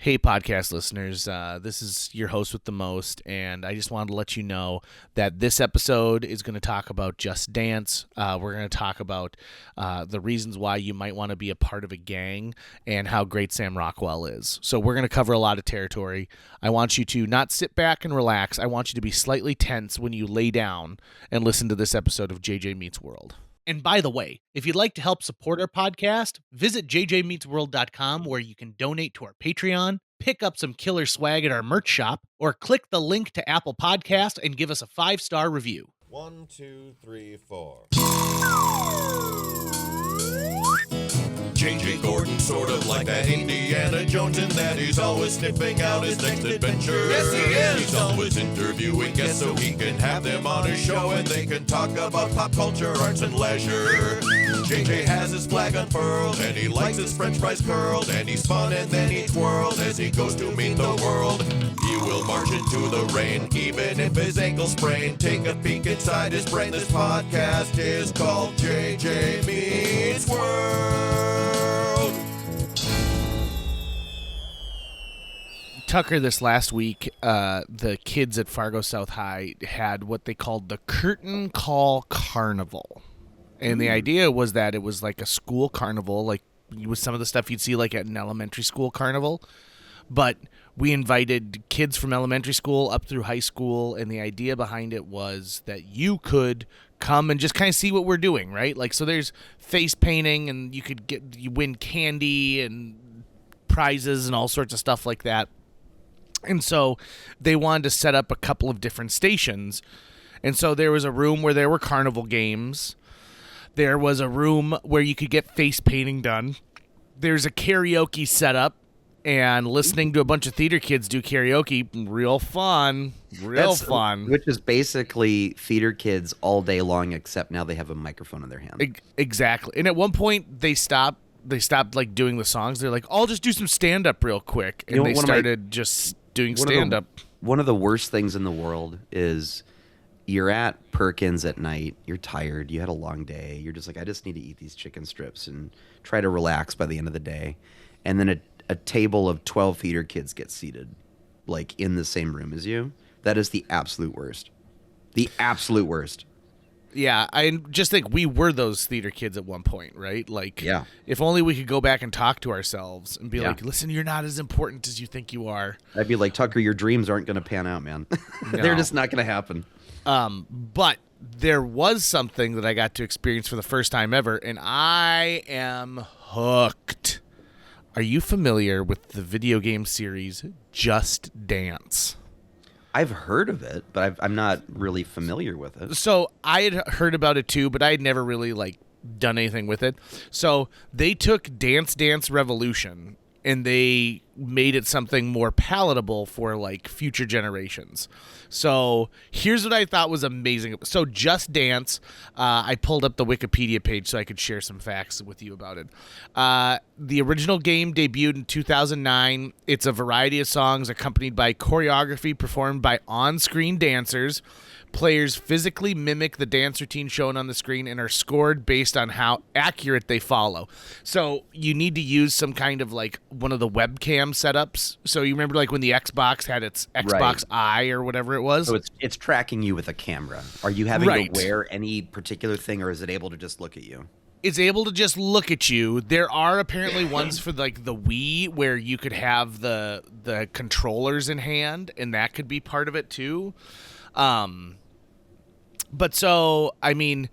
Hey, podcast listeners, this is your host with the most, and I just wanted to let you know that this episode is going to talk about Just Dance. We're going to talk about the reasons why you might want to be a part of a gang and how great Sam Rockwell is. So we're going to cover a lot of territory. I want you to not sit back and relax. I want you to be slightly tense when you lay down and listen to this episode of JJ Meets World. And by the way, if you'd like to help support our podcast, visit jjmeetsworld.com where you can donate to our Patreon, pick up some killer swag at our merch shop, or click the link to Apple Podcast and give us a 5-star review. 1, 2, 3, 4. JJ Gordon, sort of like that Indiana Jones, in that he's always sniffing out his next adventure. Yes, he is. He's always interviewing guests so he can have them on his show and they can talk about pop culture, arts, and leisure. JJ has his flag unfurled and he likes his french fries curled, and he's fun and then he twirls as he goes to meet the world. He will march into the rain even if his ankle sprained. Take a peek inside his brain. This podcast is called JJ Meets World. Tucker, this last week, the kids at Fargo South High had what they called the Curtain Call Carnival. And the idea was that it was like a school carnival, like with some of the stuff you'd see like at an elementary school carnival. But we invited kids from elementary school up through high school, and the idea behind it was that you could come and just kind of see what we're doing, right? Like, so there's face painting, and you win candy and prizes and all sorts of stuff like that. And so they wanted to set up a couple of different stations. And so there was a room where there were carnival games. There was a room where you could get face painting done. There's a karaoke setup, and listening to a bunch of theater kids do karaoke, real fun. Fun. Which is basically theater kids all day long, except now they have a microphone in their hand. Exactly. And at one point they stopped like doing the songs. They're like, I'll just do some stand-up real quick. And they started just doing stand-up. One of the worst things in the world is you're at Perkins at night, you're tired, you had a long day, you're just like, I just need to eat these chicken strips and try to relax by the end of the day. And then a table of 12 theater kids gets seated, like in the same room as you. That is the absolute worst. The absolute worst. Yeah, I just think we were those theater kids at one point, right? Like, yeah. If only we could go back and talk to ourselves and be like, listen, you're not as important as you think you are. I'd be like, Tucker, your dreams aren't going to pan out, man. No. They're just not going to happen. But there was something that I got to experience for the first time ever, and I am hooked. Are you familiar with the video game series Just Dance? I've heard of it, but I'm not really familiar with it. So I had heard about it too, but I had never really done anything with it. So they took Dance Dance Revolution and they made it something more palatable for future generations. So here's what I thought was amazing. So Just Dance, I pulled up the Wikipedia page so I could share some facts with you about it. The original game debuted in 2009. It's a variety of songs accompanied by choreography performed by on-screen dancers. Players physically mimic the dance routine shown on the screen and are scored based on how accurate they follow. So you need to use some kind of one of the webcam setups. So you remember when the Xbox had its Xbox Eye or whatever it was? So it's tracking you with a camera. Are you having to wear any particular thing, or is it able to just look at you? It's able to just look at you. There are apparently ones for the Wii where you could have the controllers in hand, and that could be part of it too. But so, I mean,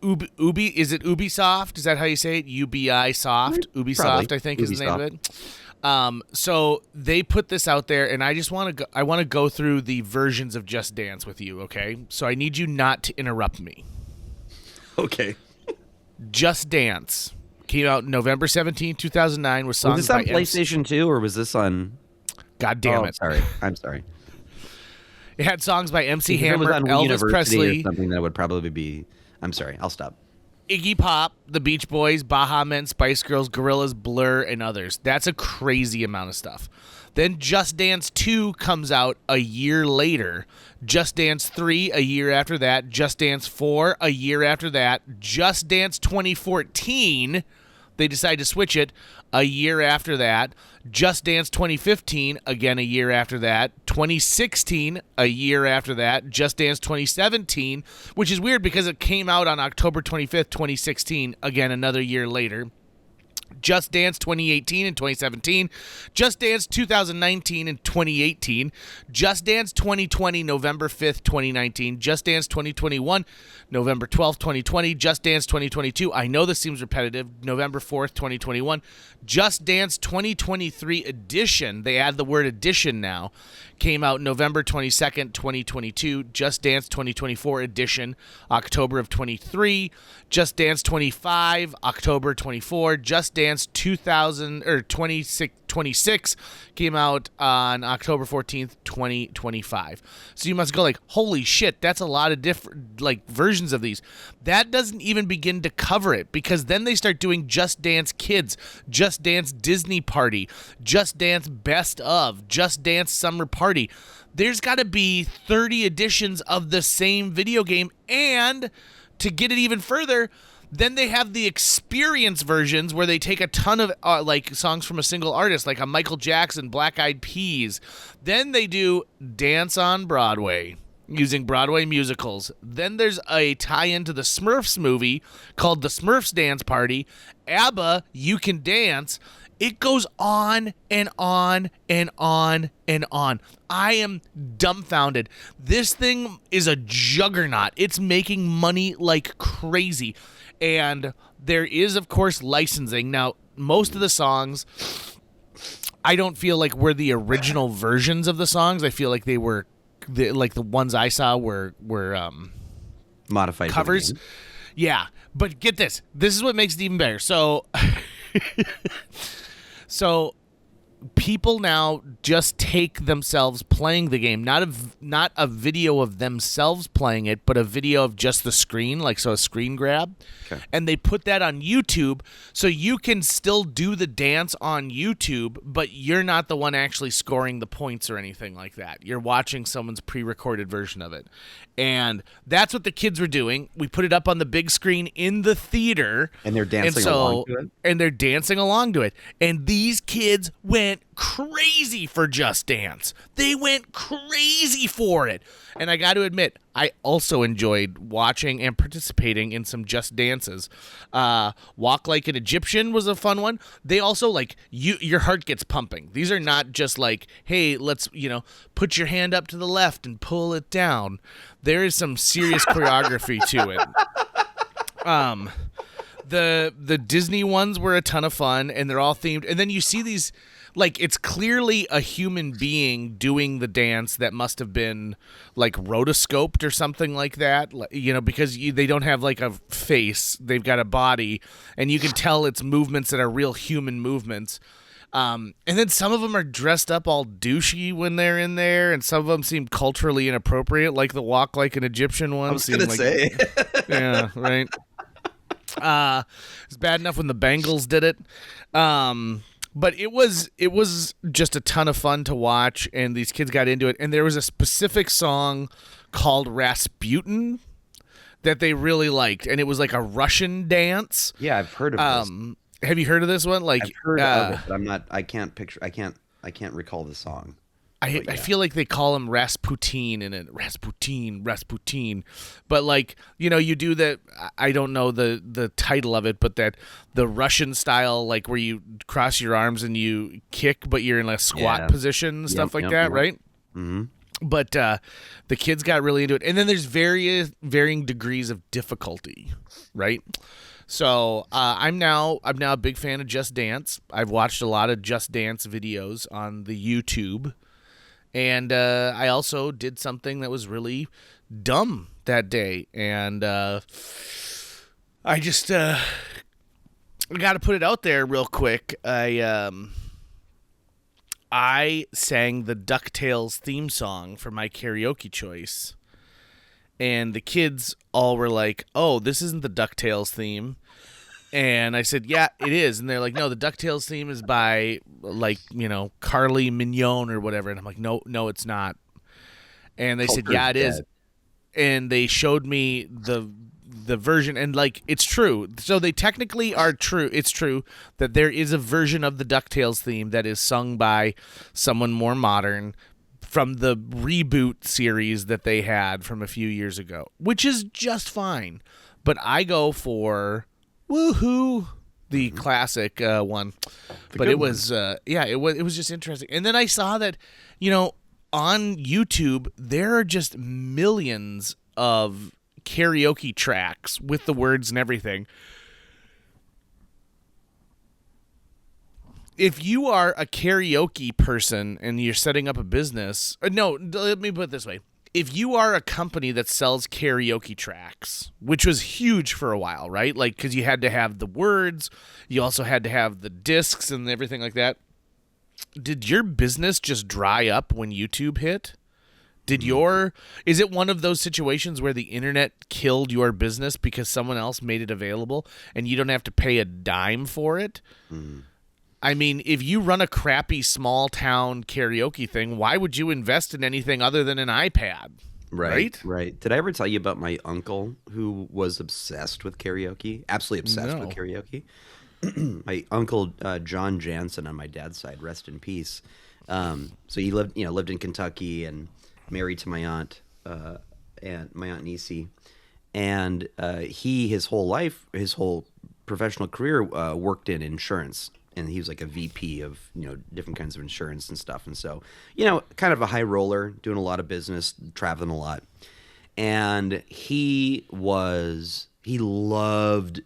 is it Ubisoft? Is that how you say it? UBI Soft? Ubisoft, Probably. I think, is the name of it. So they put this out there, and I just want to go through the versions of Just Dance with you, okay? So I need you not to interrupt me. Okay. Just Dance came out November 17, 2009 with songs by... Was this on PlayStation 2, or was this on... God damn it. Sorry. I'm sorry. It had songs by MC Hammer, Hammer, Elvis University Presley. or something that would probably be... I'm sorry. I'll stop. Iggy Pop, the Beach Boys, Baha Men, Spice Girls, Gorillaz, Blur, and others. That's a crazy amount of stuff. Then Just Dance 2 comes out a year later. Just Dance 3 a year after that. Just Dance 4 a year after that. Just Dance 2014, They decided to switch it a year after that. Just Dance 2015, again a year after that. 2016, a year after that. Just Dance 2017, which is weird because it came out on October 25th, 2016, again another year later. Just Dance 2018 and 2017, Just Dance 2019 and 2018, Just Dance 2020 November 5th, 2019, Just Dance 2021 November 12th, 2020, Just Dance 2022, I know this seems repetitive, November 4th, 2021, Just Dance 2023 edition, they add the word edition now, came out November 22nd, 2022, Just Dance 2024 edition, October of 23, Just Dance 25, October 24, Just Dance 2000 or 26 came out on October 14th, 2025. So you must go like, holy shit, that's a lot of different like versions of these. That doesn't even begin to cover it because then they start doing Just Dance Kids, Just Dance Disney Party, Just Dance Best of, Just Dance Summer Party. There's got to be 30 editions of the same video game, and to get it even further, then they have the experience versions where they take a ton of like songs from a single artist, like a Michael Jackson, Black Eyed Peas. Then they do Dance on Broadway using Broadway musicals. Then there's a tie-in to the Smurfs movie called The Smurfs Dance Party. ABBA, You Can Dance. It goes on and on and on and on. I am dumbfounded. This thing is a juggernaut. It's making money like crazy. And there is, of course, licensing. Now, most of the songs, I don't feel like were the original versions of the songs. I feel like they were, like the ones I saw were Modified covers. Yeah, but get this. This is what makes it even better. So... So people now just take themselves playing the game, not a video of themselves playing it, but a video of just the screen, like so a screen grab. Okay. And they put that on YouTube so you can still do the dance on YouTube, but you're not the one actually scoring the points or anything like that. You're watching someone's pre-recorded version of it. And that's what the kids were doing. We put it up on the big screen in the theater. And they're dancing along to it? And they're dancing along to it. And these kids went crazy for Just Dance. They went crazy for it. And I got to admit, I also enjoyed watching and participating in some Just Dances. Walk Like an Egyptian was a fun one. They also, like, your heart gets pumping. These are not just like, hey, let's, put your hand up to the left and pull it down. There is some serious choreography to it. The Disney ones were a ton of fun, and they're all themed. And then you see these, like, it's clearly a human being doing the dance that must have been, like, rotoscoped or something like that, because they don't have, like, a face. They've got a body, and you can tell it's movements that are real human movements. And then some of them are dressed up all douchey when they're in there, and some of them seem culturally inappropriate, like the Walk Like an Egyptian one. I was going to say. Yeah, right. It's bad enough when the Bengals did it. But it was just a ton of fun to watch, and these kids got into it. And there was a specific song called Rasputin that they really liked, and it was like a Russian dance. Yeah, I've heard of this. Have you heard of this one? Like, I've heard of it, but I can't recall the song. I feel like they call him Rasputin in it. Rasputin. But like, you do that. I don't know the title of it, but that the Russian style, like where you cross your arms and you kick, but you're in a squat position, stuff like that, right? Mm-hmm. But the kids got really into it. And then there's varying degrees of difficulty, right? So I'm now a big fan of Just Dance. I've watched a lot of Just Dance videos on the YouTube. And I also did something that was really dumb that day. And I just got to put it out there real quick. I sang the DuckTales theme song for my karaoke choice. And the kids all were like, oh, this isn't the DuckTales theme. And I said, yeah, it is. And they're like, no, the DuckTales theme is by, like, Carly Mignon or whatever. And I'm like, no, it's not. And they said, yeah, it is. And they showed me the version, and like it's true. So they technically are true. It's true that there is a version of the DuckTales theme that is sung by someone more modern from the reboot series that they had from a few years ago, which is just fine. But I go for woohoo, the classic one. But it was it was just interesting. And then I saw that, on YouTube there are just millions of karaoke tracks with the words and everything. If you are a karaoke person and you're setting up a business, no, let me put it this way. If you are a company that sells karaoke tracks, which was huge for a while, right? Like, because you had to have the words, you also had to have the discs and everything like that. Did your business just dry up when YouTube hit? Is it one of those situations where the internet killed your business because someone else made it available and you don't have to pay a dime for it? I mean, if you run a crappy small town karaoke thing, why would you invest in anything other than an iPad? Right. Did I ever tell you about my uncle who was obsessed with karaoke? Absolutely obsessed with karaoke. My uncle John Jansen on my dad's side, rest in peace. So he lived in Kentucky and married to my aunt and my aunt Nisi, and his whole professional career worked in insurance. And he was like a VP of, different kinds of insurance and stuff. And so, kind of a high roller, doing a lot of business, traveling a lot. And he loved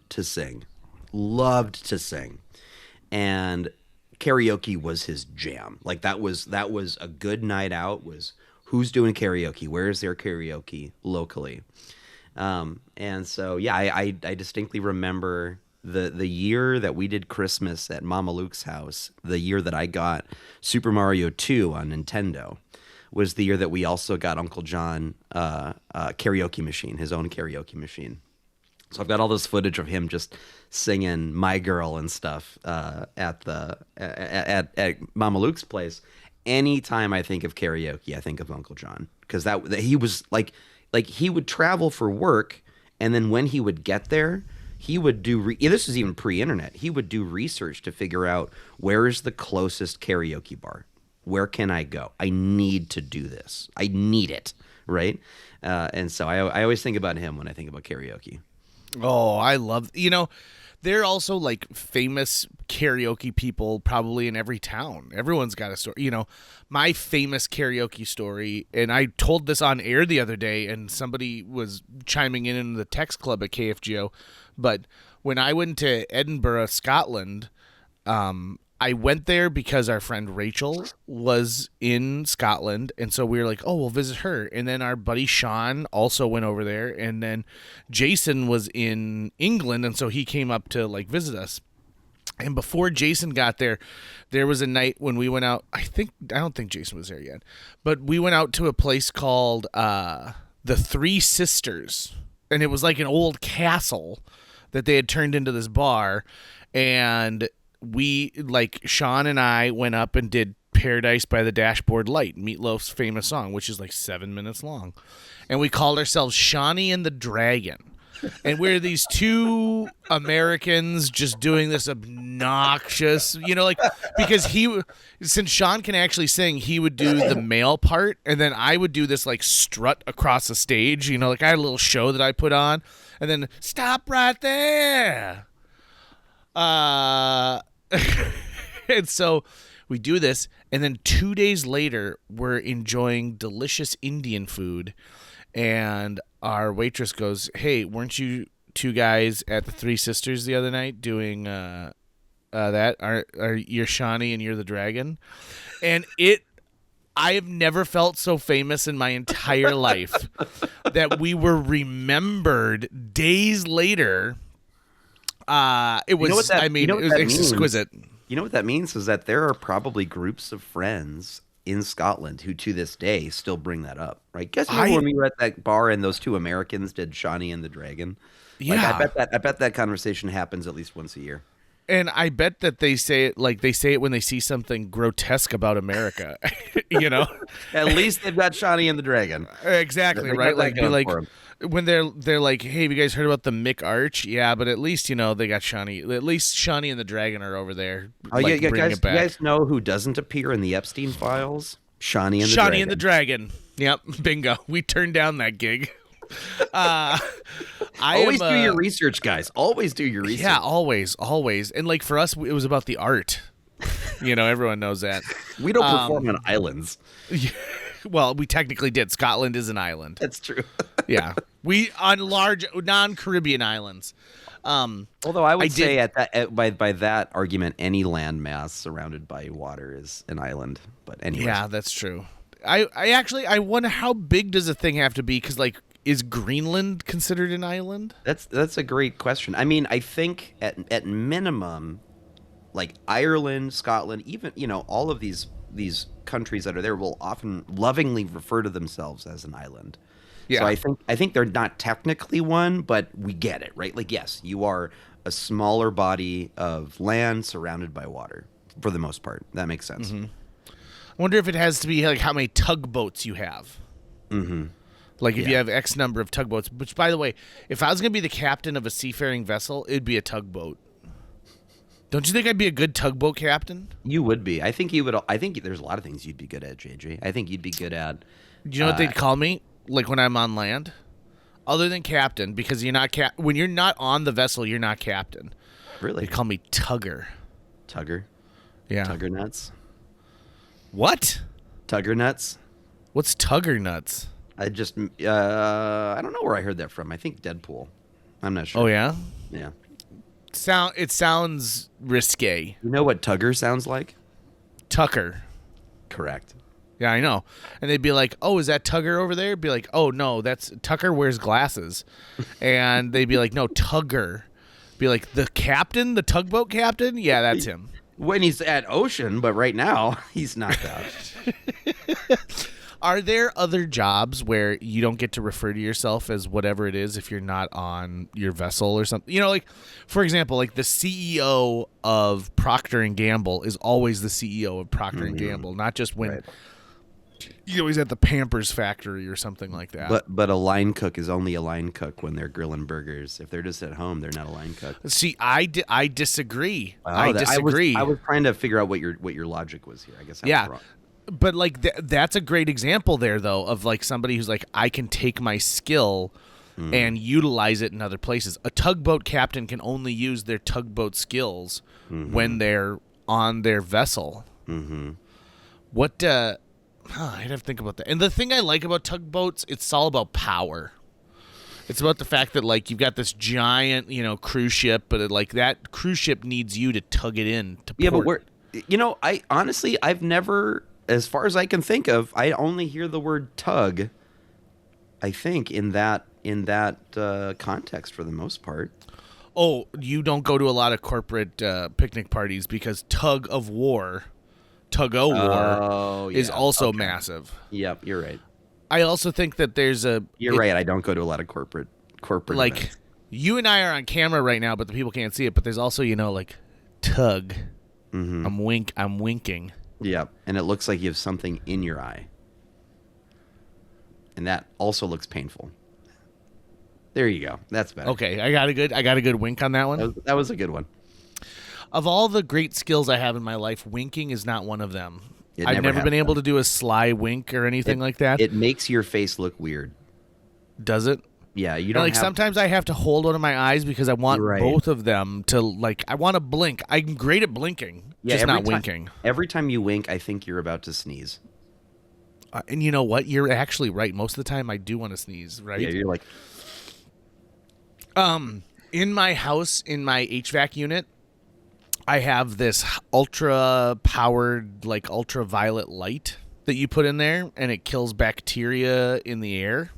to sing. And karaoke was his jam. Like that was a good night out, was who's doing karaoke? Where is there karaoke locally? And so, I distinctly remember the year that we did Christmas at Mama Luke's house, the year that I got Super Mario 2 on Nintendo, was the year that we also got Uncle John a karaoke machine, his own karaoke machine. So I've got all this footage of him just singing "My Girl" and stuff at Mama Luke's place. Anytime I think of karaoke, I think of Uncle John, because that he was like he would travel for work, and then when he would get there, he would do this was even pre-internet. He would do research to figure out where is the closest karaoke bar. Where can I go? I need to do this. I need it, right? And so I always think about him when I think about karaoke. Oh, I love, there are also like famous karaoke people probably in every town. Everyone's got a story. My famous karaoke story, and I told this on air the other day, and somebody was chiming in the text club at KFGO. But when I went to Edinburgh, Scotland, I went there because our friend Rachel was in Scotland, and so we were like, oh, we'll visit her. And then our buddy Sean also went over there, and then Jason was in England, and so he came up to like visit us. And before Jason got there, there was a night when we went out. I don't think Jason was there yet, but we went out to a place called the Three Sisters, and it was like an old castle that they had turned into this bar, and we, like, Sean and I went up and did Paradise by the Dashboard Light, Meatloaf's famous song, which is like 7 minutes long. And we called ourselves Shawny and the Dragon. And we're these two Americans just doing this obnoxious, because since Sean can actually sing, he would do the male part, and then I would do this like strut across the stage, like I had a little show that I put on, and then stop right there. And so we do this, and then 2 days later, we're enjoying delicious Indian food, and our waitress goes, hey, weren't you two guys at the Three Sisters the other night doing that? Are you're Shawny and you're the dragon? And I have never felt so famous in my entire life that we were remembered days later. It was, it was exquisite. You know what that means is that there are probably groups of friends in Scotland who to this day still bring that up, right? Guess when we were at that bar and those two Americans did Shawny and the Dragon? Yeah. I bet that conversation happens at least once a year. And I bet that they say it like they say it when they see something grotesque about America. You know? At least they've got Shawny and the Dragon. Exactly, They got right? that Like be going like for 'em. when they're like, "Hey, have you guys heard about the Mick Arch?" Yeah, but at least they got Shawny. At least Shawny and the Dragon are over there. Oh like, yeah, bringing guys. it back. You guys know who doesn't appear in the Epstein files? Shawny and the Shawny Dragon. and the Dragon. Yep, bingo. We turned down that gig. I Always am, do your research, guys. Always do your research. Yeah, always. And like for us, it was about the art. Everyone knows that. We don't perform on islands. Well, we technically did. Scotland is an island. That's true. Yeah, we on large non-Caribbean islands. Although I would say by that argument, any landmass surrounded by water is an island. But anyway, yeah, that's true. I wonder how big does a thing have to be? Because like, is Greenland considered an island? that's a great question. I mean, I think at minimum, like Ireland, Scotland, even all of these countries that are there will often lovingly refer to themselves as an island. Yeah. So I think they're not technically one, but we get it, right? Like, yes, you are a smaller body of land surrounded by water for the most part. That makes sense. Mm-hmm. I wonder if it has to be like how many tugboats you have. Mm-hmm. Like if you have X number of tugboats. Which, by the way, if I was going to be the captain of a seafaring vessel, it'd be a tugboat. Don't you think I'd be a good tugboat captain? You would be. I think you would. I think there's a lot of things you'd be good at, JJ. I think you'd be good at. Do you know what they'd call me? Like when I'm on land, other than captain, because you're not when you're not on the vessel, you're not captain. Really? They call me tugger. Tugger. Yeah. Tugger nuts. What? Tugger nuts. What's tugger nuts? I just I don't know where I heard that from. I think Deadpool. I'm not sure. Oh yeah. Yeah. It sounds risque. You know what Tugger sounds like? Tucker. Correct. Yeah, I know. And they'd be like, "Oh, is that Tugger over there?" Be like, "Oh no, that's Tucker wears glasses." And they'd be like, "No, Tugger." Be like, "The captain, the tugboat captain? Yeah, that's him." When he's at ocean, but right now he's knocked out. Are there other jobs where you don't get to refer to yourself as whatever it is if you're not on your vessel or something? Like, for example, like the CEO of Procter & Gamble is always the CEO of Procter & Gamble, not just when he's at the Pampers factory or something like that. But a line cook is only a line cook when they're grilling burgers. If they're just at home, they're not a line cook. See, I disagree. Wow, I disagree. I was trying to figure out what your logic was here. I guess I was wrong. But like that's a great example there, though, of like somebody who's like, I can take my skill and utilize it in other places. A tugboat captain can only use their tugboat skills when they're on their vessel. Mm-hmm. What? I'd have to think about that. And the thing I like about tugboats, it's all about power. It's about the fact that like you've got this giant, cruise ship, but like that cruise ship needs you to tug it in to port. Yeah, but I honestly, I've never, as far as I can think of, I only hear the word tug. I think in that context for the most part. Oh, you don't go to a lot of corporate picnic parties because tug of war is also massive. Yep, you're right. I also think that there's You're right. I don't go to a lot of corporate like events. You and I are on camera right now, but the people can't see it. But there's also like tug. Mm-hmm. I'm winking. Yep, and it looks like you have something in your eye, and that also looks painful. There you go. That's better. Okay, I got a good wink on that one. That was a good one. Of all the great skills I have in my life, winking is not one of them. I've never been been able to do a sly wink or anything like that. It makes your face look weird. Does it? Yeah, you don't like sometimes I have to hold one of my eyes because I want both of them to like. I want to blink. I'm great at blinking, just not winking. Every time you wink, I think you're about to sneeze. And you know what? You're actually right. Most of the time, I do want to sneeze. Right? Yeah, you're like. In my house, in my HVAC unit, I have this ultra-powered, like ultraviolet light that you put in there, and it kills bacteria in the air.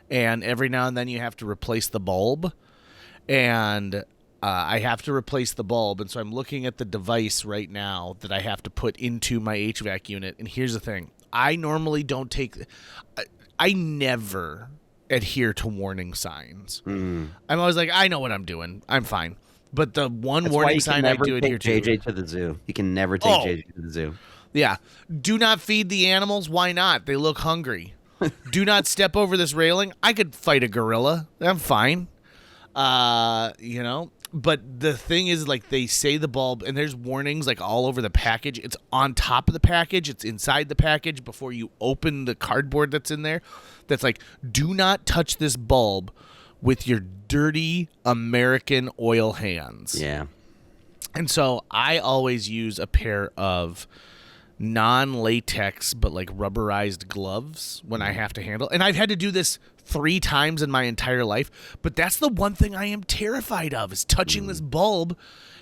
And every now and then you have to replace the bulb. And I have to replace the bulb. And so I'm looking at the device right now that I have to put into my HVAC unit. And here's the thing. I normally don't take... I never adhere to warning signs. I'm always like, I know what I'm doing. I'm fine. But the one That's why warning you can sign I never do adhere take to. JJ to the zoo. You can never take Oh. JJ to the zoo. Yeah. Do not feed the animals. Why not? They look hungry. Do not step over this railing. I could fight a gorilla. I'm fine. You know. But the thing is, like, they say the bulb, and there's warnings like all over the package. It's on top of the package. It's inside the package before you open the cardboard that's in there. That's like, do not touch this bulb with your dirty American oil hands. Yeah. And so I always use a pair of non-latex but like rubberized gloves when I have to handle. And I've had to do this 3 times in my entire life, but that's the one thing I am terrified of is touching this bulb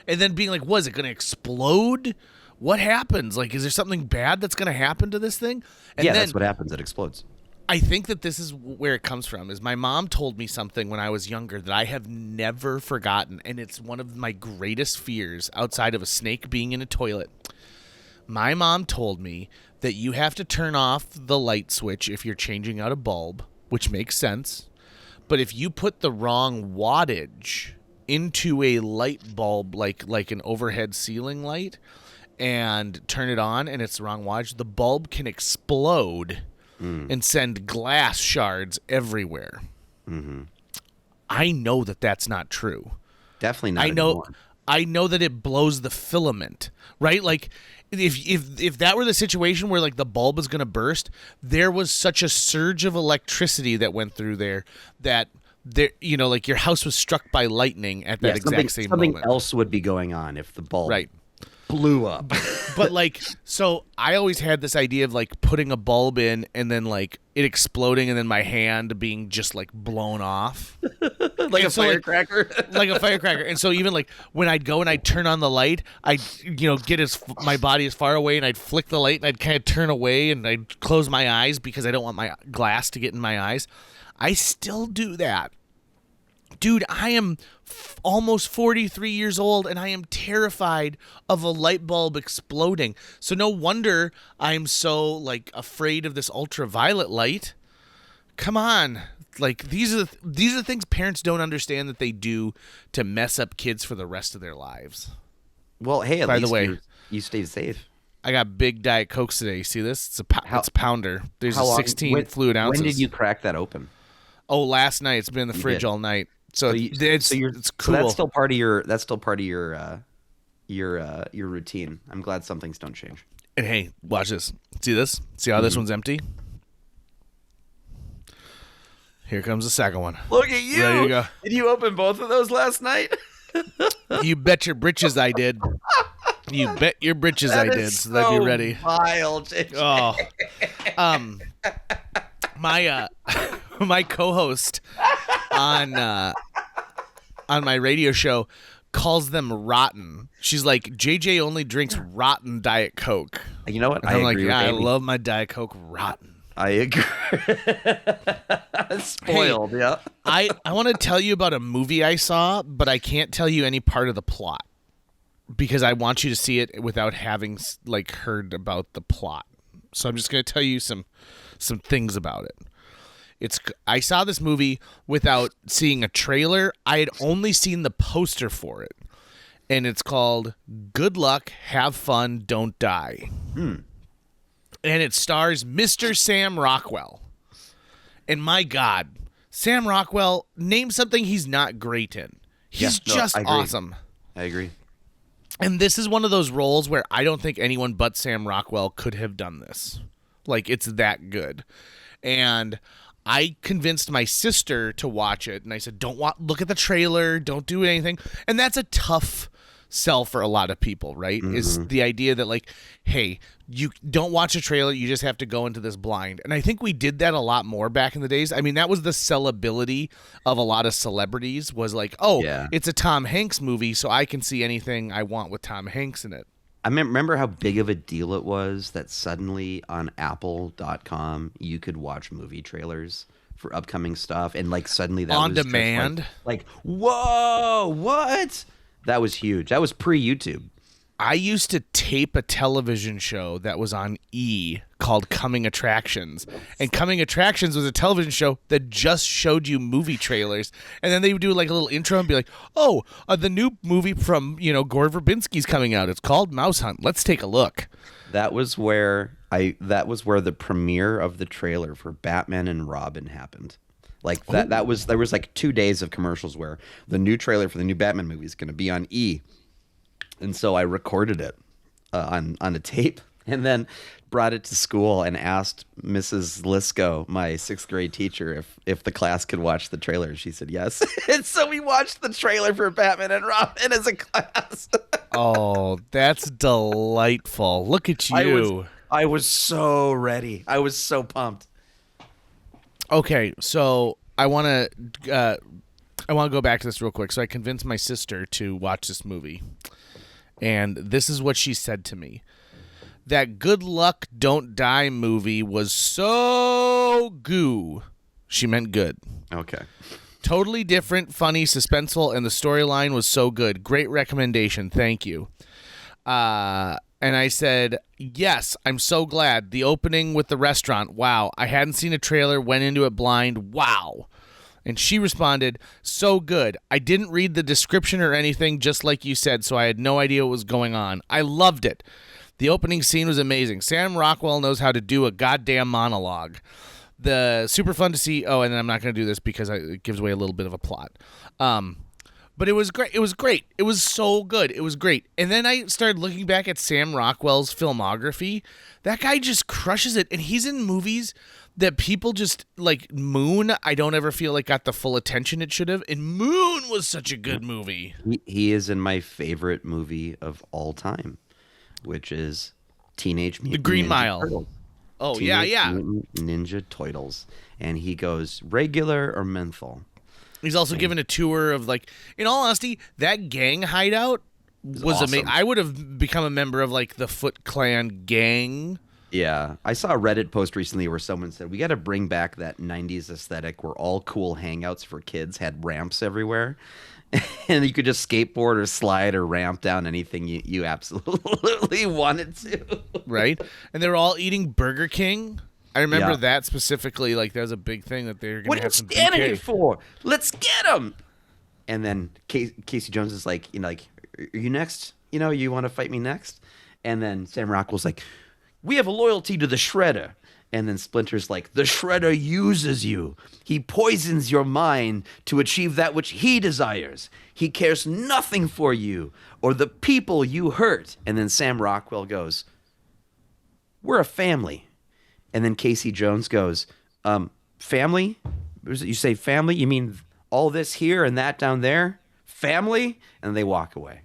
and then being like, was it going to explode? What happens? Like, is there something bad that's going to happen to this thing? And Yeah, then, that's what happens. It explodes. I think that this is where it comes from. Is my mom told me something when I was younger that I have never forgotten, and it's one of my greatest fears outside of a snake being in a toilet. My mom told me that you have to turn off the light switch if you're changing out a bulb, which makes sense. But if you put the wrong wattage into a light bulb, like an overhead ceiling light, and turn it on and it's the wrong wattage, the bulb can explode and send glass shards everywhere. Mm-hmm. I know that that's not true. Definitely not. I know that it blows the filament, right? Like, if that were the situation where like the bulb is going to burst, there was such a surge of electricity that went through there that like your house was struck by lightning at that exact same moment. Something else would be going on if the bulb blew up. But like, so I always had this idea of like putting a bulb in and then like it exploding and then my hand being just like blown off. like a firecracker. Like a firecracker. And so even like when I'd go and I'd turn on the light, I'd, get my body as far away and I'd flick the light and I'd kind of turn away and I'd close my eyes because I don't want my glass to get in my eyes. I still do that. Dude, I am almost 43 years old, and I am terrified of a light bulb exploding. So no wonder I'm so, like, afraid of this ultraviolet light. Come on. Like, these are things parents don't understand that they do to mess up kids for the rest of their lives. Well, hey, By the way, you stayed safe. I got big Diet Cokes today. You see this? It's a pounder. There's a 16 fluid ounces. When did you crack that open? Oh, last night. It's been in the fridge all night. So it's cool. So that's still part of your routine. I'm glad some things don't change. And hey, watch this. See this? See how this one's empty? Here comes the second one. Look at you. There you go. Did you open both of those last night? You bet your britches I did. You bet your britches I did. So that you're ready. Vile, JJ. Oh. My co-host on my radio show calls them rotten. She's like, JJ only drinks rotten Diet Coke. You know what? And I'm like, yeah, I love my Diet Coke rotten. I agree. Spoiled, hey, yeah. I want to tell you about a movie I saw, but I can't tell you any part of the plot because I want you to see it without having like heard about the plot. So I'm just going to tell you some things about it. I saw this movie without seeing a trailer. I had only seen the poster for it. And it's called Good Luck, Have Fun, Don't Die. And it stars Mr. Sam Rockwell. And my God, Sam Rockwell, name something he's not great in. He's just awesome. I agree. And this is one of those roles where I don't think anyone but Sam Rockwell could have done this. Like, it's that good. And I convinced my sister to watch it, and I said, look at the trailer, don't do anything. And that's a tough sell for a lot of people, right? Mm-hmm. Is the idea that, like, hey, you don't watch a trailer, you just have to go into this blind. And I think we did that a lot more back in the days. I mean, that was the sellability of a lot of celebrities was like, it's a Tom Hanks movie, so I can see anything I want with Tom Hanks in it. I remember how big of a deal it was that suddenly on Apple.com you could watch movie trailers for upcoming stuff, and like suddenly that on was demand. Like, whoa, what? That was huge. That was pre-YouTube. I used to tape a television show that was on E called Coming Attractions. And Coming Attractions was a television show that just showed you movie trailers. And then they would do like a little intro and be like, oh, the new movie from, Gore Verbinski's coming out. It's called Mouse Hunt. Let's take a look. That was where the premiere of the trailer for Batman and Robin happened. Like there was like 2 days of commercials where the new trailer for the new Batman movie is going to be on E. And so I recorded it on a tape and then brought it to school and asked Mrs. Lisco, my 6th grade teacher, if the class could watch the trailer. She said yes. And so we watched the trailer for Batman and Robin as a class. Oh, that's delightful. Look at you. I was so ready. I was so pumped. Okay, so I want to go back to this real quick. So I convinced my sister to watch this movie. And this is what she said to me. That Good Luck Don't Die movie was so goo. She meant good. Okay. Totally different, funny, suspenseful, and the storyline was so good. Great recommendation. Thank you. And I said, yes, I'm so glad. The opening with the restaurant. Wow. I hadn't seen a trailer, went into it blind. Wow. And she responded, so good. I didn't read the description or anything, just like you said, so I had no idea what was going on. I loved it. The opening scene was amazing. Sam Rockwell knows how to do a goddamn monologue. The super fun to see. Oh, and then I'm not going to do this because it gives away a little bit of a plot. But it was great. It was great. It was so good. It was great. And then I started looking back at Sam Rockwell's filmography. That guy just crushes it. And he's in movies that people just like. Moon, I don't ever feel like got the full attention it should have. And Moon was such a good movie. He is in my favorite movie of all time, which is Teenage Mutant The Green Ninja Mile. Turtles. Oh, Teenage yeah. Mutant Ninja Turtles. And he goes, regular or menthol? He's also given a tour of, like, in all honesty, that gang hideout was awesome. amazing. I would have become a member of, like, the Foot Clan gang. Yeah. I saw a Reddit post recently where someone said, we got to bring back that 90s aesthetic where all cool hangouts for kids had ramps everywhere. And you could just skateboard or slide or ramp down anything you absolutely wanted to. Right? And they were all eating Burger King. I remember Yeah. that specifically. Like, that was a big thing that they were going What to are you have some standing BK. here for? Let's get him. And then Casey Jones is like, are you next? You want to fight me next? And then Sam Rockwell's like, we have a loyalty to the Shredder. And then Splinter's like, the Shredder uses you. He poisons your mind to achieve that which he desires. He cares nothing for you or the people you hurt. And then Sam Rockwell goes, we're a family. And then Casey Jones goes, family? You say family? You mean all this here and that down there? Family? And they walk away.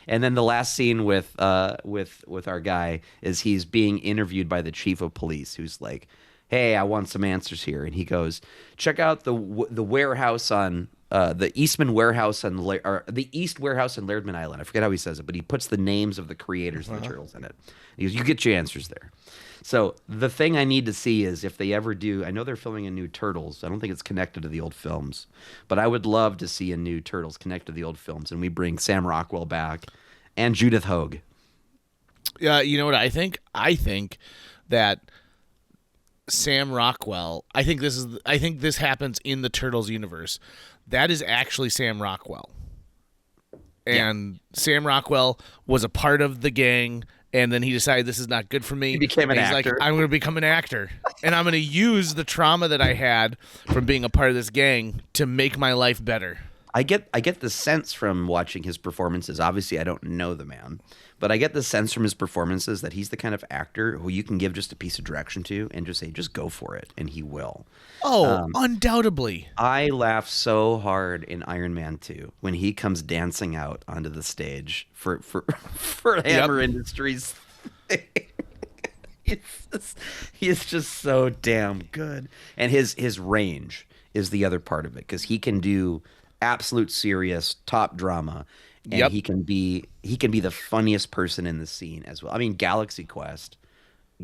And then the last scene with our guy is he's being interviewed by the chief of police, who's like, "Hey, I want some answers here." And he goes, "Check out the warehouse on the Eastman warehouse on the East warehouse on Lairdman Island." I forget how he says it, but he puts the names of the creators of the turtles in it. He goes, "You get your answers there." So the thing I need to see is if they ever do. I know they're filming a new Turtles. I don't think it's connected to the old films, but I would love to see a new Turtles connected to the old films, and we bring Sam Rockwell back and Judith Hoag. Yeah, you know what I think? I think that Sam Rockwell. I think this happens in the Turtles universe. That is actually Sam Rockwell, and Sam Rockwell was a part of the gang. And then he decided this is not good for me. He became an actor. He's like, I'm going to become an actor. And I'm going to use the trauma that I had from being a part of this gang to make my life better. I get the sense from watching his performances. Obviously, I don't know the man, but I get the sense from his performances that he's the kind of actor who you can give just a piece of direction to and just say, just go for it, and he will. Oh, undoubtedly. I laugh so hard in Iron Man 2 when he comes dancing out onto the stage for Hammer Industries. He is just so damn good, and his range is the other part of it because he can do absolute serious top drama, and he can be the funniest person in the scene as well. I mean, Galaxy Quest,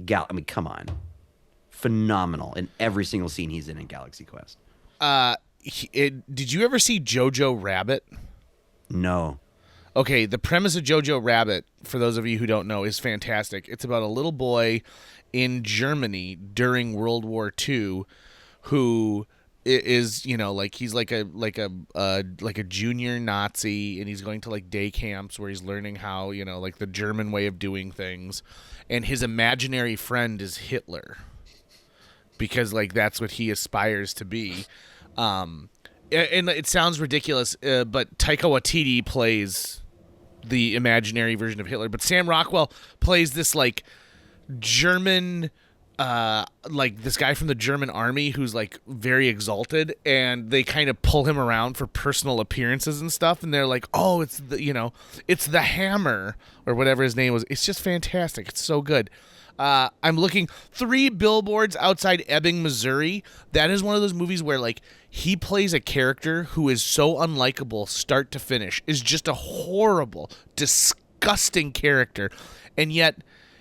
come on, phenomenal in every single scene he's in Galaxy Quest. Did you ever see Jojo Rabbit? No. Okay, the premise of Jojo Rabbit, for those of you who don't know, is fantastic. It's about a little boy in Germany during World War II who is, like he's like a junior Nazi, and he's going to like day camps where he's learning how, like the German way of doing things, and his imaginary friend is Hitler because like that's what he aspires to be. And it sounds ridiculous, but Taika Waititi plays the imaginary version of Hitler, but Sam Rockwell plays this like German, like this guy from the German army who's like very exalted, and they kind of pull him around for personal appearances and stuff, and they're like, oh, it's the Hammer or whatever his name was. It's just fantastic. It's so good. I'm looking 3 Billboards Outside Ebbing, Missouri. That is one of those movies where like he plays a character who is so unlikable start to finish, is just a horrible, disgusting character, and yet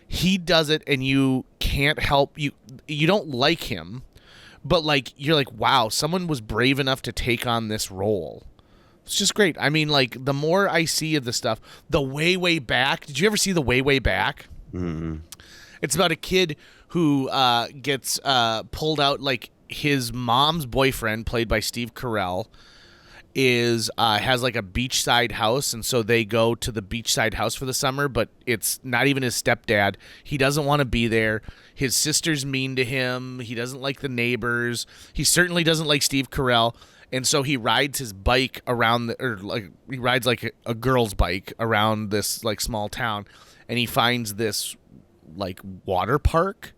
he does it, and you can't help you don't like him, but like you're like, wow, someone was brave enough to take on this role. It's just great. I mean, like the more I see of the stuff, the Way Back. Did you ever see the Way Back? Mm-hmm. It's about a kid who gets pulled out. Like his mom's boyfriend, played by Steve Carell, has like a beachside house, and so they go to the beachside house for the summer, but it's not even his stepdad. He doesn't want to be there. His sister's mean to him. He doesn't like the neighbors. He certainly doesn't like Steve Carell. And so he rides his bike around, he rides like a girl's bike around this like small town, and he finds this like water park,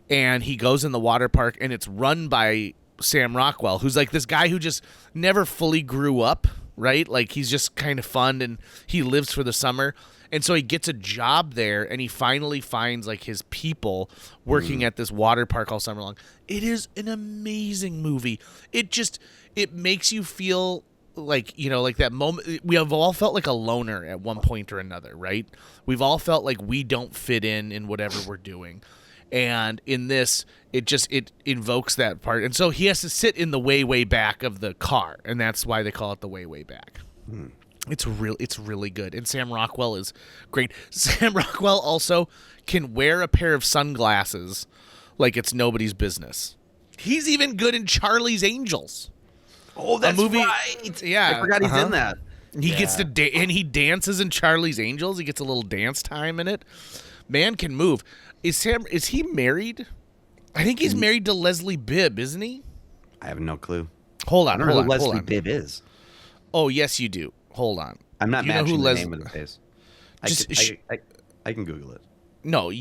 and he goes in the water park, and it's run by Sam Rockwell, who's like this guy who just never fully grew up, right? Like he's just kind of fun, and he lives for the summer. And so he gets a job there, and he finally finds like his people working at this water park all summer long. It is an amazing movie. It makes you feel like, like that moment. We have all felt like a loner at one point or another, right? We've all felt like we don't fit in whatever we're doing. And in this, it invokes that part. And so he has to sit in the way back of the car, and that's why they call it the way back. It's really good. And Sam Rockwell is great. Sam Rockwell also can wear a pair of sunglasses like it's nobody's business. He's even good in Charlie's Angels. Oh, that's right. Yeah. I forgot he's in that. He gets to and he dances in Charlie's Angels. He gets a little dance time in it. Man can move. Is he married? I think he's married to Leslie Bibb, isn't he? I have no clue. Hold on, I don't know who Leslie Bibb is. Oh, yes, you do. Hold on. I'm not matching the name of the face. I can Google it. No,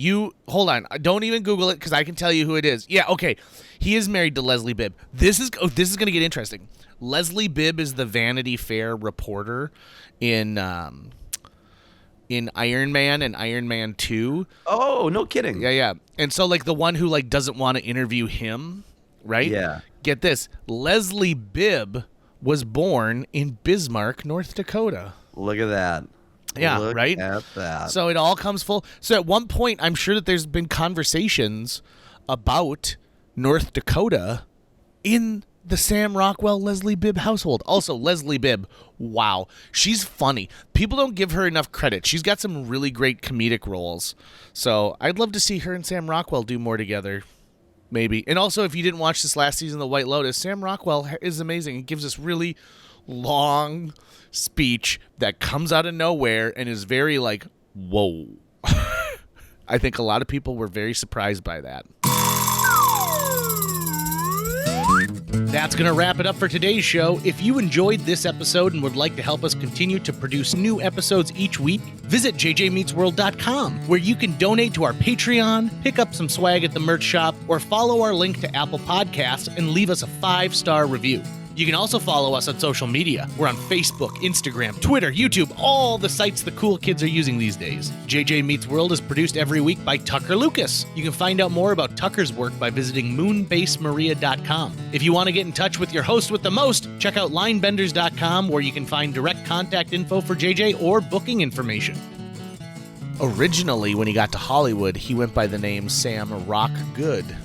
hold on. Don't even Google it, because I can tell you who it is. Yeah, okay. He is married to Leslie Bibb. This is going to get interesting. Leslie Bibb is the Vanity Fair reporter in Iron Man and Iron Man 2. Oh, no kidding. Yeah. And so like the one who like doesn't want to interview him, right? Yeah. Get this. Leslie Bibb was born in Bismarck, North Dakota. Look at that. Yeah, Look right? at that. So it all comes full. So at one point, I'm sure that there's been conversations about North Dakota in the Sam Rockwell, Leslie Bibb household. Also, Leslie Bibb, wow. She's funny. People don't give her enough credit. She's got some really great comedic roles. So I'd love to see her and Sam Rockwell do more together. Maybe. And also, if you didn't watch this last season of The White Lotus, Sam Rockwell is amazing. He gives this really long speech that comes out of nowhere and is very like, whoa. I think a lot of people were very surprised by that. That's going to wrap it up for today's show. If you enjoyed this episode and would like to help us continue to produce new episodes each week, visit jjmeetsworld.com, where you can donate to our Patreon, pick up some swag at the merch shop, or follow our link to Apple Podcasts and leave us a 5-star review. You can also follow us on social media. We're on Facebook, Instagram, Twitter, YouTube, all the sites the cool kids are using these days. JJ Meets World is produced every week by Tucker Lucas. You can find out more about Tucker's work by visiting moonbasemaria.com. If you want to get in touch with your host with the most, check out linebenders.com, where you can find direct contact info for JJ or booking information. Originally, when he got to Hollywood, he went by the name Sam Rockgood.